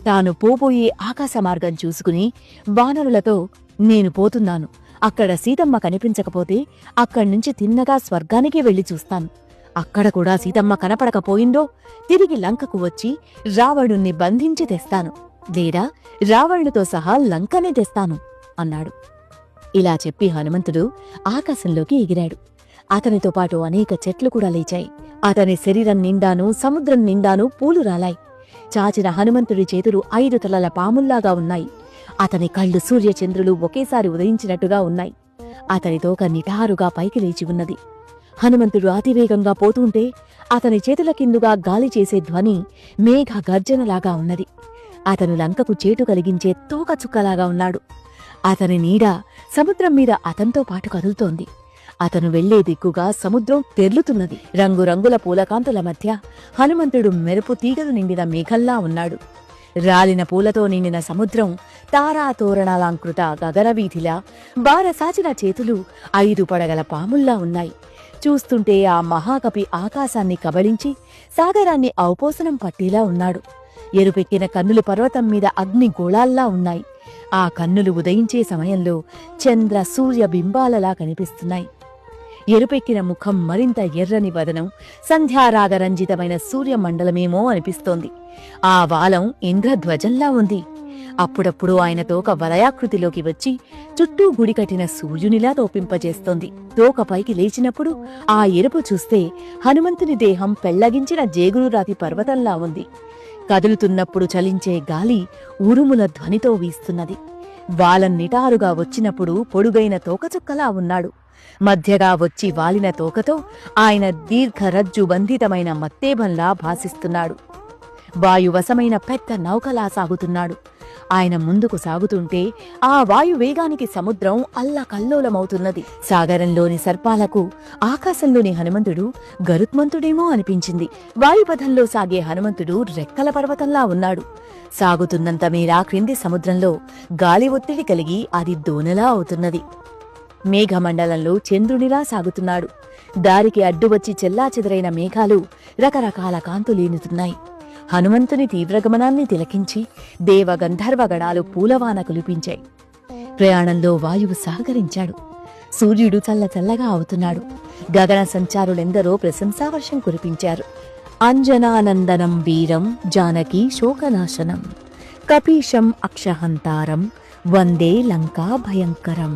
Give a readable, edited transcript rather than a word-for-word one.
తాను పోబోయే ఆకాశ మార్గం చూసుకుని వానరులతో, నేను పోతున్నాను, అక్కడ సీతమ్మ కనిపించకపోతే అక్కడ్నుంచి తిన్నగా స్వర్గానికే వెళ్లి చూస్తాను. అక్కడ కూడా సీతమ్మ కనపడకపోయిందో తిరిగి లంకకు వచ్చి రావణుణ్ణి బంధించి తెస్తాను, లేదా రావణుడితో సహా లంకనే తెస్తాను అన్నాడు. ఇలా చెప్పి హనుమంతుడు ఆకాశంలోకి ఎగిరాడు. అతనితో పాటు అనేక చెట్లు కూడా లేచాయి. అతని శరీరం నిండాను సముద్రం నిండాను పూలు రాలాయి. చాచిన హనుమంతుడి చేతులు 5 తలల పాముల్లాగా ఉన్నాయి. అతని కళ్ళు సూర్యచంద్రులు ఒకేసారి ఉదయించినట్టుగా ఉన్నాయి. అతని తోక నిటారుగా పైకి లేచి ఉన్నది. హనుమంతుడు అతివేగంగా పోతుంటే అతని చేతుల కిందుగా గాలి చేసే ధ్వని మేఘ గర్జనలాగా ఉన్నది. అతను లంకకు చేటు కలిగించే తోకచుక్కలాగా ఉన్నాడు. అతని నీడ సముద్రం మీద అతనితో పాటు కదులుతోంది. అతను వెళ్లే దిక్కుగా సముద్రం తెర్లుతున్నది. రంగురంగుల పూలకాంతుల మధ్య హనుమంతుడు మెరుపు తీగలు నిండిన మేఘల్లా ఉన్నాడు. రాలిన పూలతో నిండిన సముద్రం తారాతోరణాలంకృత గగనవీధిలా, బారసాచిన చేతులు 5 పడగల పాముల్లా ఉన్నాయి. చూస్తుంటే ఆ మహాకవి ఆకాశాన్ని కబళించి సాగరాన్ని ఔపోసనం పట్టేలా ఉన్నాడు. ఎరుపెక్కిన కన్నులు పర్వతం మీద అగ్ని గోళాల్లా ఉన్నాయి. ఆ కన్నులు ఉదయించే సమయంలో చంద్ర సూర్య బింబాలలా కనిపిస్తున్నాయి. ఎరుపెక్కిన ముఖం, మరింత ఎర్రని వదనం సంధ్యారాగరంజితమైన సూర్యమండలమేమో అనిపిస్తోంది. ఆ వాలం ఇంద్రధ్వజంలా ఉంది. అప్పుడప్పుడు ఆయన తోక వలయాకృతిలోకి వచ్చి చుట్టూ గుడి కట్టిన సూర్యునిలా తోపింపజేస్తోంది. తోక పైకి లేచినప్పుడు ఆ ఎరుపు చూస్తే హనుమంతుని దేహం పెళ్లగించిన జేగురురాతి పర్వతంలా ఉంది. కదులుతున్నప్పుడు చలించే గాలి ఉరుముల ధ్వనితో వీస్తున్నది. వాలం నిటారుగా వచ్చినప్పుడు పొడుగైన తోకచుక్కలా ఉన్నాడు. మధ్యగా వచ్చి వాలిన తోకతో ఆయన దీర్ఘరజ్జు బంధితమైన మత్తేభంలా భాసిస్తున్నాడు. వాయువశమైన పెద్ద నౌకలా సాగుతున్నాడు. ఆయన ముందుకు సాగుతుంటే ఆ వాయువేగానికి సముద్రం అల్లకల్లోలమవుతున్నది. సాగరంలోని సర్పాలకు ఆకాశంలోని హనుమంతుడు గరుత్మంతుడేమో అనిపించింది. వాయుపథంలో సాగే హనుమంతుడు రెక్కల పర్వతంలా ఉన్నాడు. సాగుతున్నంత మేరా క్రింది సముద్రంలో గాలి ఒత్తిడి కలిగి అది దోనలా అవుతున్నది. మేఘమండలంలో చంద్రునిలా సాగుతున్నాడు. దారికి అడ్డువచ్చి చెల్లాచెదరైన మేఘాలు రకరకాల కాంతులీనుతున్నాయి. హనుమంతుని తీవ్రగమనాన్ని తిలకించి దేవగంధర్వగణాలు పూలవాన కులిపించాయి. ప్రయాణంలో వాయువు సహకరించాడు. సూర్యుడు చల్లచల్లగా అవుతున్నాడు. గగన సంచారులెందరో ప్రశంసావర్షం కురిపించారు. అంజనానందనం వీరం జానకీ శోకనాశనం కపీశం అక్షహంతారం వందే లంకా భయంకరం.